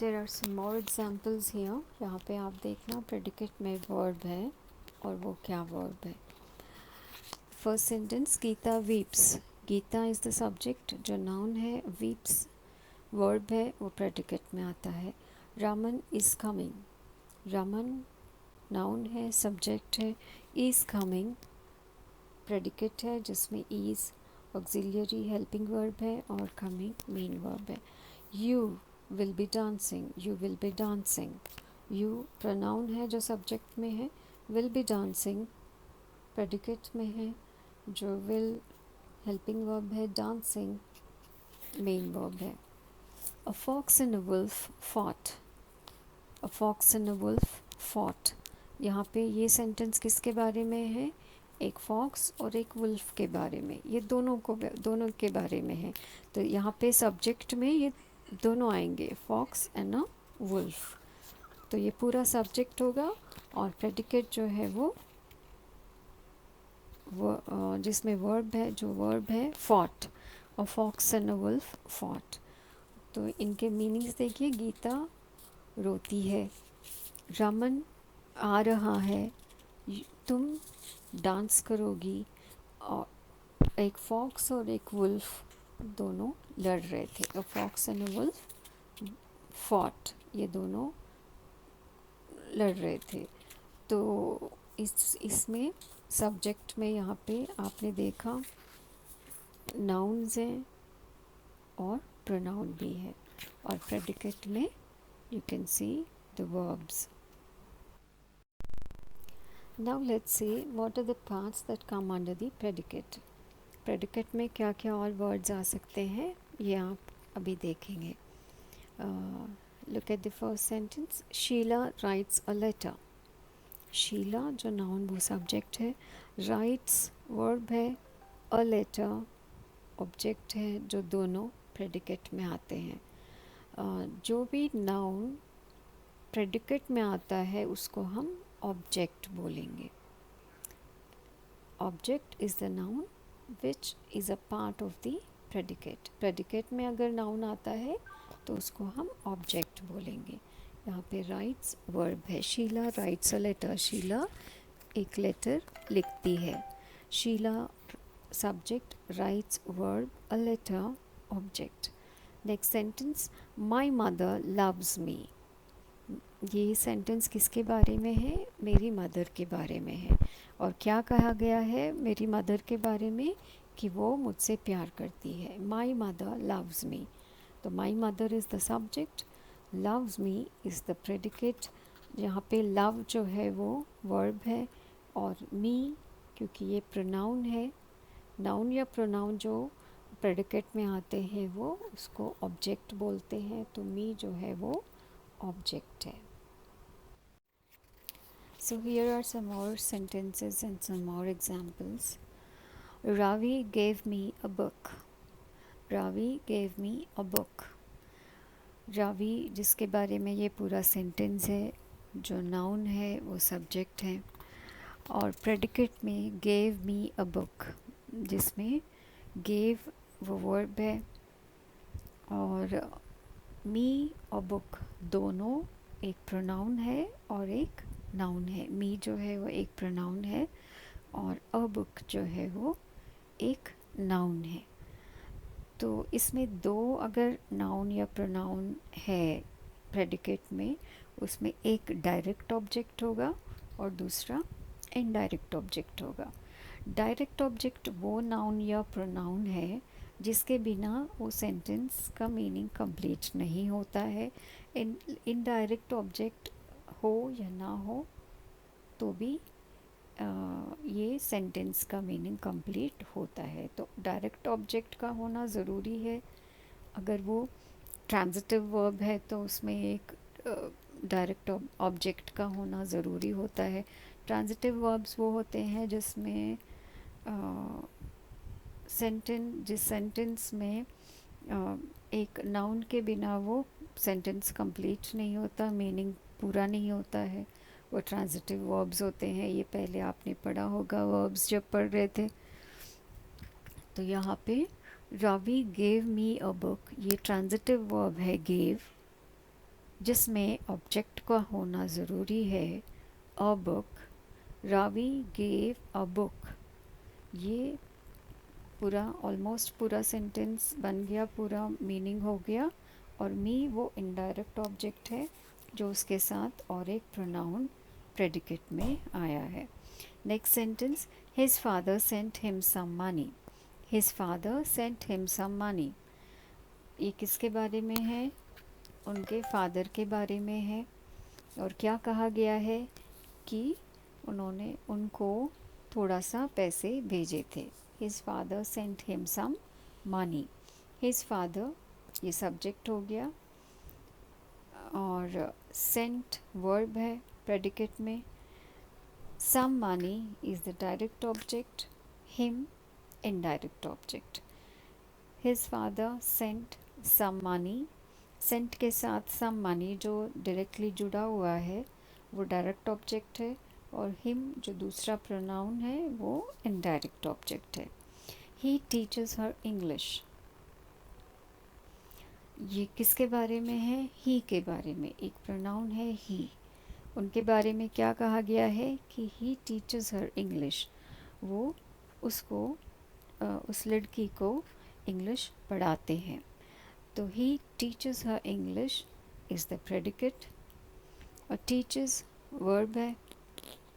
There are some more examples here. यहाँ पे आप देखना प्रेडिकेट में वर्ब है और वो क्या वर्ब है। First sentence, Geeta weeps. Geeta is the subject जो नाउन है, वीप्स वर्ब है वो प्रेडिकेट में आता है। Raman is coming. Raman noun है, सब्जेक्ट है, इज़ कमिंग प्रेडिकेट है जिसमें इज़ ऑक्सिलियरी हेल्पिंग वर्ब है और कमिंग मेन वर्ब है। You will be dancing. You will be dancing. You pronoun है जो सब्जेक्ट में है, विल बी डांसिंग प्रेडिकेट में है, जो विल हेल्पिंग वर्ब है, डांसिंग मेन वर्ब है। A fox and a wolf fought. A fox and a wolf fought. यहाँ पे ये सेंटेंस किसके बारे में है? एक फॉक्स और एक वुल्फ के बारे में। ये दोनों के बारे में है। तो यहाँ पे सब्जेक्ट में ये दोनों आएंगे, फॉक्स एंड अ वुल्फ। तो ये पूरा सब्जेक्ट होगा और प्रेडिकेट जो है वो जिसमें वर्ब है, जो वर्ब है फॉट। और fox and a wolf fought. तो इनके मीनिंग्स देखिए। गीता रोती है, रमन आ रहा है, तुम डांस करोगी। और एक फॉक्स और एक वुल्फ दोनों लड़ रहे थे। A fox and a wolf fought, ये दोनों लड़ रहे थे। तो इसमें सब्जेक्ट में यहाँ पे आपने देखा नाउन्स हैं और प्रोनाउन भी है, और प्रेडिकेट में you can see the verbs. Now let's see what are the parts that come under the predicate. Predicate में क्या क्या और वर्ड्स आ सकते हैं ये आप अभी देखेंगे। Look at the first sentence, Sheela writes a letter. Sheela जो नाउन वो सब्जेक्ट है, राइट्स वर्ब है, अ लेटर ऑब्जेक्ट है, जो दोनों प्रेडिकेट में आते हैं। जो भी नाउन प्रेडिकेट में आता है उसको हम ऑब्जेक्ट बोलेंगे। Object is the noun which is a part of the predicate. Predicate में अगर नाउन आता है तो उसको हम ऑब्जेक्ट बोलेंगे। यहाँ पे राइट्स वर्ब है, Sheela writes a letter. Sheela एक लेटर लिखती है। Sheela subject, writes verb, a letter object. Next sentence, my mother loves me. ये सेंटेंस किसके बारे में है? मेरी मदर के बारे में है। और क्या कहा गया है मेरी मदर के बारे में? कि वो मुझसे प्यार करती है। My mother loves me. तो my mother is the subject, loves me is the predicate. यहाँ पे लव जो है वो वर्ब है, और मी क्योंकि ये प्रोनाउन है, नाउन या प्रोनाउन जो प्रेडिकेट में आते हैं वो उसको ऑब्जेक्ट बोलते हैं। तो मी जो है वो ऑब्जेक्ट है। So here are some more sentences and some more examples. Ravi gave me a book. Ravi gave me a book. Ravi जिसके बारे में ये पूरा सेंटेंस है, जो नाउन है वो सब्जेक्ट है, और प्रेडिकेट में गेव मी अ बुक, जिसमें गेव वो वर्ब है और मी और बुक दोनों एक प्रोनाउन है और एक नाउन है। मी जो है वो एक प्रोनाउन है और अ बुक जो है वो एक नाउन है। तो इसमें दो अगर नाउन या प्रोनाउन है प्रेडिकेट में, उसमें एक डायरेक्ट ऑब्जेक्ट होगा और दूसरा इनडायरेक्ट ऑब्जेक्ट होगा। डायरेक्ट ऑब्जेक्ट वो नाउन या प्रोनाउन है जिसके बिना वो सेंटेंस का मीनिंग कंप्लीट नहीं होता है। इनडायरेक्ट ऑब्जेक्ट हो या ना हो तो भी ये सेंटेंस का मीनिंग कंप्लीट होता है। तो डायरेक्ट ऑब्जेक्ट का होना ज़रूरी है। अगर वो ट्रांजिटिव वर्ब है तो उसमें एक डायरेक्ट ऑब्जेक्ट का होना ज़रूरी होता है। ट्रांजिटिव वर्ब्स वो होते हैं जिसमें जिस सेंटेंस में एक नाउन के बिना वो सेंटेंस कंप्लीट नहीं होता, मीनिंग पूरा नहीं होता है, वो ट्रांजिटिव वर्ब्स होते हैं। ये पहले आपने पढ़ा होगा वर्ब्स जब पढ़ रहे थे। तो यहाँ पे Ravi gave me a book, ये ट्रांजिटिव वर्ब है गेव, जिसमें ऑब्जेक्ट का होना ज़रूरी है। A book, Ravi gave a book. ये पूरा ऑलमोस्ट पूरा सेंटेंस बन गया, पूरा मीनिंग हो गया। और मी वो इनडायरेक्ट ऑब्जेक्ट है जो उसके साथ और एक प्रोनाउन प्रेडिकेट में आया है। Next sentence, his father sent him some money. His father sent him some money, ये किसके बारे में है? उनके फादर के बारे में है। और क्या कहा गया है कि उन्होंने उनको थोड़ा सा पैसे भेजे थे। His father sent him some money. His father ये सब्जेक्ट हो गया, और सेंट वर्ब है प्रेडिकेट में। Some money is the direct object, him indirect object. His father sent some money, sent के साथ सम मनी जो डायरेक्टली जुड़ा हुआ है वो डायरेक्ट ऑब्जेक्ट है, और हिम जो दूसरा प्रोनाउन है वो इनडायरेक्ट ऑब्जेक्ट है। ही टीचर्स हर इंग्लिश, ये किसके बारे में है? ही के बारे में। एक प्रोनाउन है ही, उनके बारे में क्या कहा गया है कि ही टीचर्स हर इंग्लिश, वो उसको उस लड़की को इंग्लिश पढ़ाते हैं। तो he teaches her English is the predicate, और टीचर्स वर्ब है।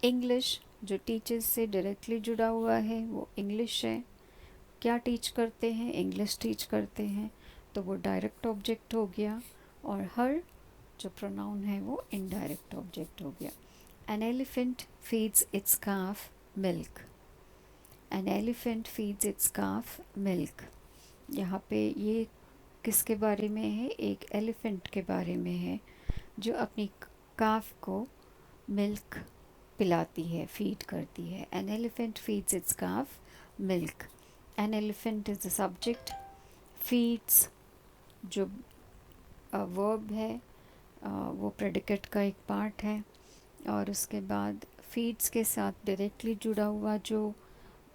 इंग्लिश जो टीचर्स से डायरेक्टली जुड़ा हुआ है वो इंग्लिश है। क्या टीच करते हैं? इंग्लिश टीच करते हैं, तो वो डायरेक्ट ऑब्जेक्ट हो गया। और हर जो प्रोनाउन है वो इनडायरेक्ट ऑब्जेक्ट हो गया। An elephant feeds it's calf milk. An elephant feeds it's calf milk, यहाँ पे ये किसके बारे में है? एक एलिफेंट के बारे में है जो अपनी काफ को मिल्क पिलाती है, फीड करती है। An elephant feeds it's calf milk. An elephant is the subject, feeds जो वर्ब है वो प्रेडिकेट का एक पार्ट है, और उसके बाद फीड्स के साथ डायरेक्टली जुड़ा हुआ जो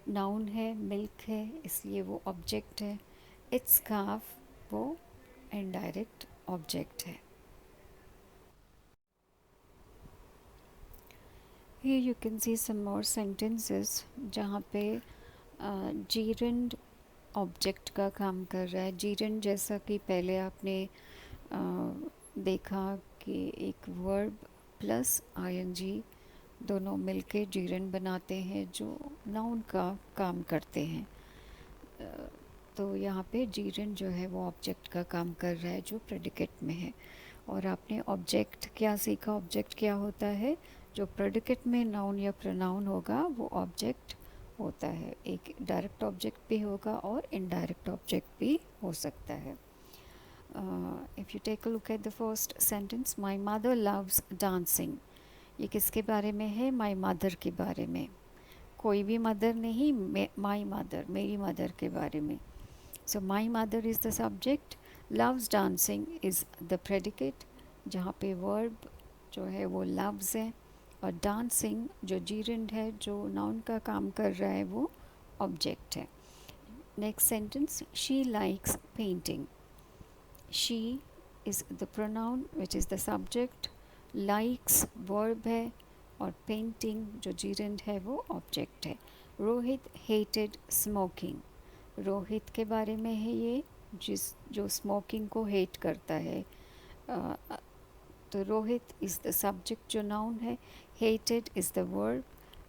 नाउन है मिल्क है, इसलिए वो ऑब्जेक्ट है। इट्स काफ वो इनडायरेक्ट ऑब्जेक्ट है। Here you can see some more sentences जहाँ पे जीरेंड ऑब्जेक्ट का काम कर रहा है। जीरेंड जैसा कि पहले आपने देखा कि एक वर्ब प्लस आईएनजी दोनों मिलके जीरेंड बनाते हैं जो नाउन का काम करते हैं। तो यहाँ पे जीरेंड जो है वो ऑब्जेक्ट का काम कर रहा है जो प्रेडिकेट में है। और आपने ऑब्जेक्ट क्या सीखा? ऑब्जेक्ट क्या होता है? जो प्रेडिकेट में नाउन या प्रोनाउन होगा वो ऑब्जेक्ट होता है। एक डायरेक्ट ऑब्जेक्ट भी होगा और इनडायरेक्ट ऑब्जेक्ट भी हो सकता है। If you take a look at the first sentence, my mother loves dancing, ये किसके बारे में है? माई मदर के बारे में। कोई भी मदर नहीं, माई मदर, मेरी मदर के बारे में। So my mother is the subject, loves dancing is the predicate, जहाँ पे वर्ब जो है वो लव्स है, और डांसिंग जो जीरेंड है जो नाउन का काम कर रहा है वो ऑब्जेक्ट है। Next sentence, she likes painting. She is the pronoun which is the subject, likes verb है, और पेंटिंग जो जीरेंड है वो ऑब्जेक्ट है। रोहित हेटेड स्मोकिंग, रोहित के बारे में है ये, जो स्मोकिंग को हेट करता है। तो रोहित इज़ द सब्जेक्ट जो नाउन है, hated is the verb,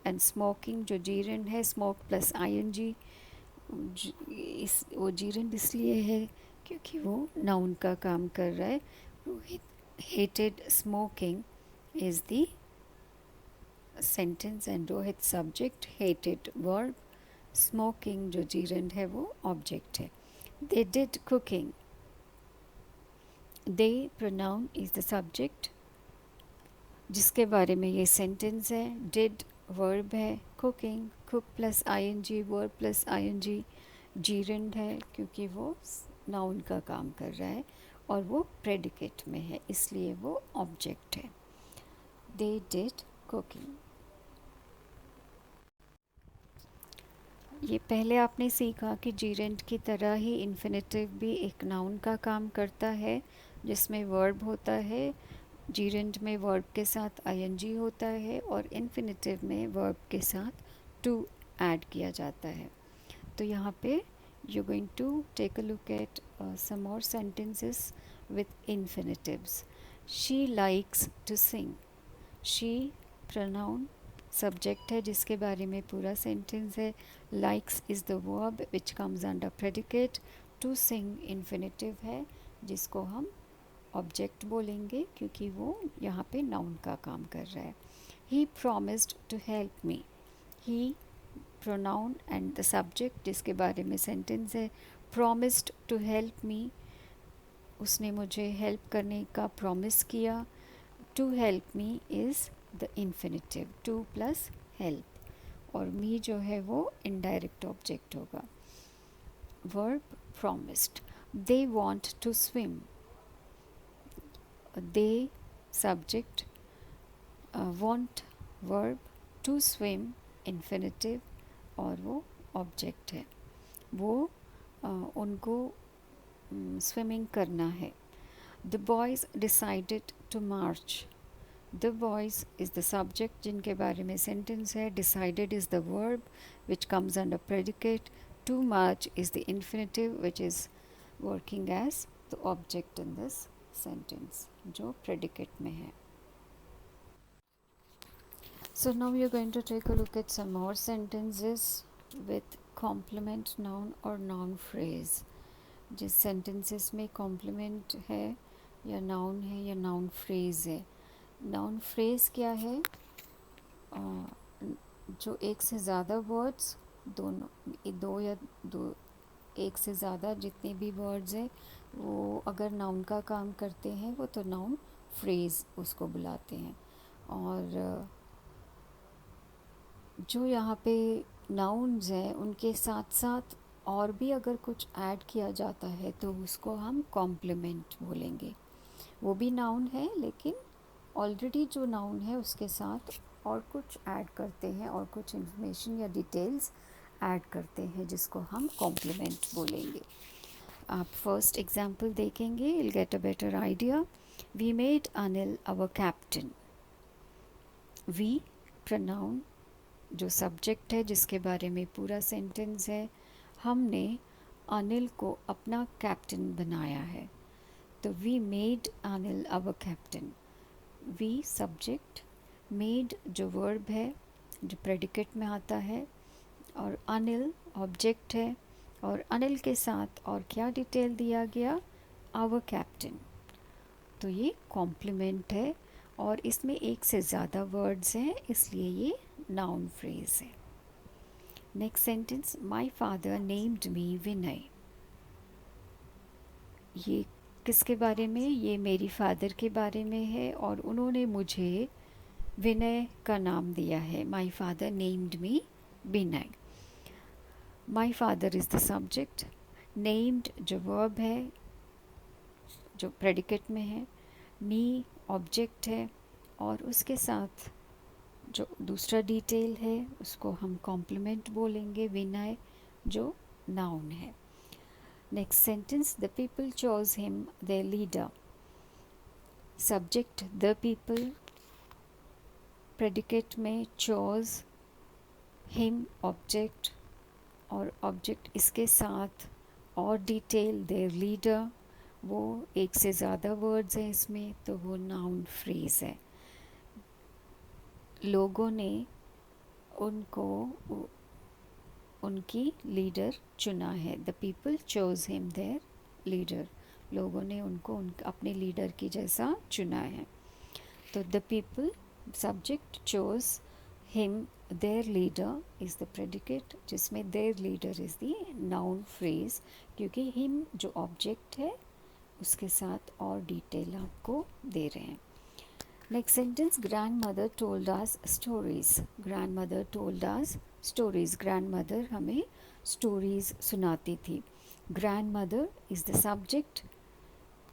and smoking जो जीरेंड है, स्मोक प्लस आईएनजी, इस वो जीरेंड इसलिए है क्योंकि वो नाउन का काम कर रहा है। Rohit hated smoking is the sentence, and Rohit subject, hated verb, smoking जो जीरेंड है वो ऑब्जेक्ट है। They did cooking, they pronoun is the subject जिसके बारे में ये सेंटेंस है। डिड वर्ब है, cooking cook plus ING, verb plus ING, gerund है क्योंकि वो नाउन का काम कर रहा है, और वो प्रेडिकेट में है इसलिए वो ऑब्जेक्ट है। They did cooking. ये पहले आपने सीखा कि जीरेंड की तरह ही इन्फिनेटिव भी एक नाउन का काम करता है, जिसमें वर्ब होता है, जीरेंड में वर्ब के साथ आईएनजी होता है और इन्फिनेटिव में वर्ब के साथ टू ऐड किया जाता है। तो यहाँ पे you're going to take a look at some more sentences with infinitives. She likes to sing. She pronoun subject है जिसके बारे में पूरा sentence है. Likes is the verb which comes under predicate. To sing infinitive है जिसको हम object बोलेंगे क्योंकि वो यहाँ पे नाउन का काम कर रहा है. He promised to help me. He pronoun and the subject जिसके बारे में सेंटेंस है. promised to help me, उसने मुझे हेल्प करने का प्रॉमिस किया. to help me is the infinitive, to plus help, और मी जो है वो इनडायरेक्ट ऑब्जेक्ट होगा. Verb promised. they want to swim. they subject, want verb, to swim infinitive और वो ऑब्जेक्ट है. वो उनको स्विमिंग करना है. The boys decided to march. The boys is the subject जिनके बारे में सेंटेंस है. Decided is the verb which comes under predicate. To march is the infinitive which is working as the object in this sentence जो predicate में है. So now we are going to take a look at some more sentences with complement noun और noun phrase. जिस sentences में complement है या noun है या noun phrase है. noun phrase क्या है? जो एक से ज़्यादा words, दो या दो, एक से ज़्यादा जितने भी वर्ड्स हैं वो अगर नाउन का काम करते हैं वो तो नाउन फ्रेज़ उसको बुलाते हैं. और जो यहाँ पे नाउन्स हैं उनके साथ साथ और भी अगर कुछ ऐड किया जाता है तो उसको हम कॉम्प्लीमेंट बोलेंगे. वो भी नाउन है लेकिन ऑलरेडी जो नाउन है उसके साथ और कुछ ऐड करते हैं और कुछ इन्फॉर्मेशन या डिटेल्स ऐड करते हैं जिसको हम कॉम्प्लीमेंट बोलेंगे. आप फर्स्ट एग्जांपल देखेंगे, you'll get a better idea. We made Anil our captain. We pronoun जो सब्जेक्ट है जिसके बारे में पूरा सेंटेंस है. हमने अनिल को अपना कैप्टन बनाया है. तो we made Anil our captain. We subject, made जो वर्ब है जो प्रेडिकेट में आता है, और अनिल ऑब्जेक्ट है, और अनिल के साथ और क्या डिटेल दिया गया? Our captain. तो ये कॉम्प्लीमेंट है और इसमें एक से ज़्यादा वर्ड्स हैं इसलिए ये नाउन फ्रेज है. Next sentence, my father named me Vinay. ये किसके बारे में? ये मेरी फादर के बारे में है और उन्होंने मुझे विनय का नाम दिया है. माई father named me Vinay. My father is the subject. Named जो वर्ब है जो प्रेडिकेट में है. मी ऑब्जेक्ट है और उसके साथ जो दूसरा डिटेल है उसको हम कॉम्प्लीमेंट बोलेंगे. विनय जो नाउन है. Next sentence, the people chose him their leader. Subject the people, predicate में चोज, हिम ऑब्जेक्ट और ऑब्जेक्ट इसके साथ और डिटेल देयर लीडर. वो एक से ज़्यादा वर्ड्स हैं इसमें तो वो नाउन फ्रेज है. लोगों ने उनको उनकी लीडर चुना है. The people chose him their leader. लोगों ने उनको अपने लीडर की जैसा चुना है. तो the people subject, chose him their leader is the predicate जिसमें their leader is the noun phrase क्योंकि हिम जो ऑब्जेक्ट है उसके साथ और डिटेल आपको दे रहे हैं. Next sentence, grandmother told us stories. Grandmother told us stories. Grandmother हमें स्टोरीज सुनाती थी. Grandmother is the subject.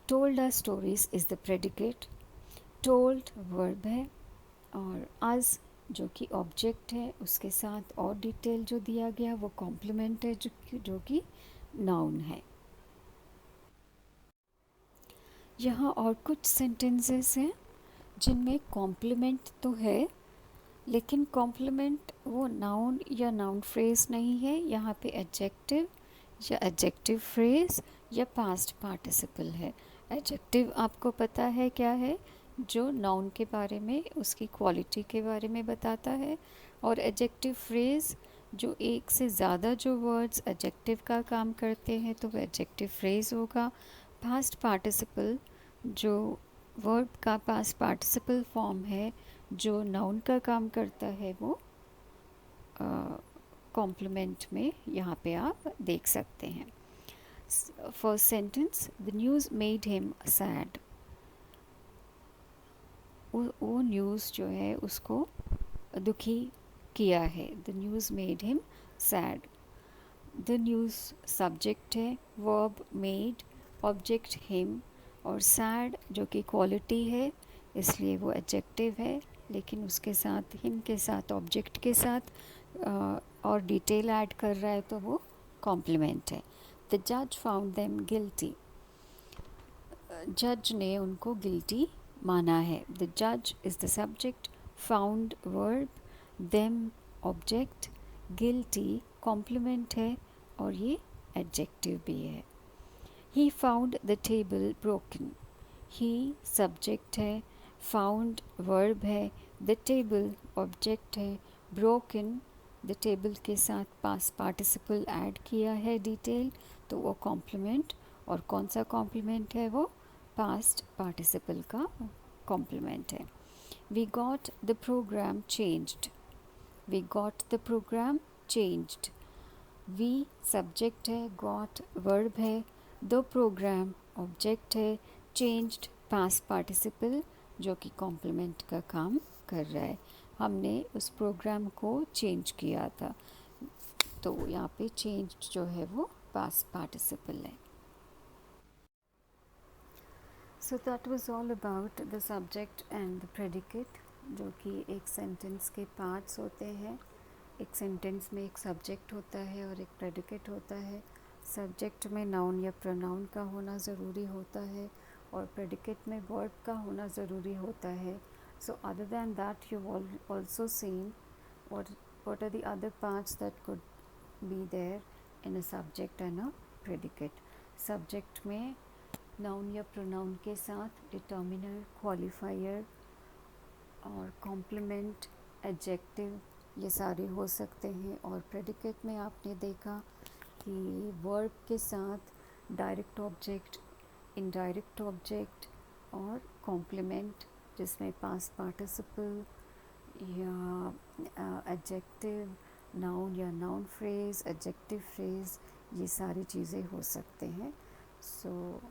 Told us stories is the predicate. Told verb है और अस जो कि ऑब्जेक्ट है उसके साथ और डिटेल जो दिया गया वो कॉम्प्लीमेंट है जो कि नाउन है. यहाँ और कुछ सेंटेंसेस हैं जिनमें कॉम्प्लीमेंट तो है, लेकिन कॉम्प्लीमेंट वो नाउन या नाउन फ्रेज नहीं है, यहाँ पे एडजेक्टिव या एडजेक्टिव फ्रेज या पास्ट पार्टिसिपल है। एडजेक्टिव आपको पता है क्या है, जो नाउन के बारे में, उसकी क्वालिटी के बारे में बताता है, और एडजेक्टिव फ्रेज जो एक से ज़्यादा जो वर्ड्स एडजेक्टिव का काम करते हैं तो वो एडजेक्टिव फ्रेज होगा। पास्ट पार्टिसिपल जो वर्ब का पास्ट पार्टिसिपल फॉर्म है, जो नाउन का काम करता है, वो कॉम्प्लीमेंट में यहाँ पे आप देख सकते हैं। First sentence, the news made him sad. वो न्यूज़ जो है उसको दुखी किया है। The news made him sad. The news subject है, वर्ब मेड, ऑब्जेक्ट हिम, और सैड जो कि क्वालिटी है इसलिए वो एडजेक्टिव है, लेकिन उसके साथ हिम के साथ ऑब्जेक्ट के साथ और डिटेल ऐड कर रहा है तो वो कॉम्प्लीमेंट है। द जज फाउंड देम गिल्टी। जज ने उनको गिल्टी माना है। द जज is the subject, found verb, them object, guilty complement है और ये एडजेक्टिव भी है। He found the table broken. He subject है, फाउंड वर्ब है, द टेबल ऑब्जेक्ट है, ब्रोकन द टेबल के साथ पास्ट पार्टिसिपल ऐड किया है डिटेल, तो वो कॉम्प्लीमेंट, और कौन सा कॉम्प्लीमेंट है, वो पास्ट पार्टिसिपल का कॉम्प्लीमेंट है। We got the programme changed. We got the programme changed. We subject है, गॉट वर्ब है, द प्रोग्राम ऑब्जेक्ट है, चेंज्ड पास्ट पार्टिसिपल जो कि कॉम्प्लीमेंट का काम कर रहा है। हमने उस प्रोग्राम को चेंज किया था, तो यहाँ पे चेंज्ड जो है वो पास्ट पार्टिसिपल है। So that was all about the subject and the predicate, जो कि एक सेंटेंस के पार्ट्स होते हैं। एक सेंटेंस में एक सब्जेक्ट होता है और एक प्रेडिकेट होता है। सब्जेक्ट में नाउन या प्रोनाउन का होना ज़रूरी होता है और प्रेडिकेट में वर्ब का होना ज़रूरी होता है। So other than that you also seen what are the other parts that could be there in a subject and a predicate. Subject में नाउन या प्रोनाउन के साथ डिटर्मिनर, क्वालिफायर और कॉम्प्लीमेंट, एडजेक्टिव ये सारे हो सकते हैं। और प्रेडिकेट में आपने देखा कि वर्ब के साथ डायरेक्ट ऑब्जेक्ट, इनडायरेक्ट ऑब्जेक्ट और कॉम्प्लीमेंट, जिसमें पास्ट पार्टिसिपल या एडजेक्टिव, नाउन या नाउन फ्रेज, एडजेक्टिव फ्रेज, ये सारी चीज़ें हो सकते हैं। सो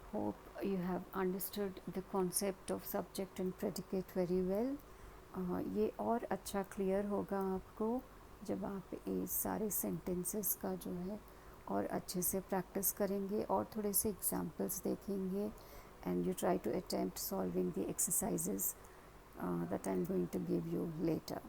hope you have understood the concept of subject and predicate very well. ये और अच्छा क्लियर होगा आपको जब आप इस सारे सेंटेंसेस का जो है और अच्छे से प्रैक्टिस करेंगे और थोड़े से एग्जांपल्स देखेंगे, and you try to attempt solving the exercises that I'm going to give you later.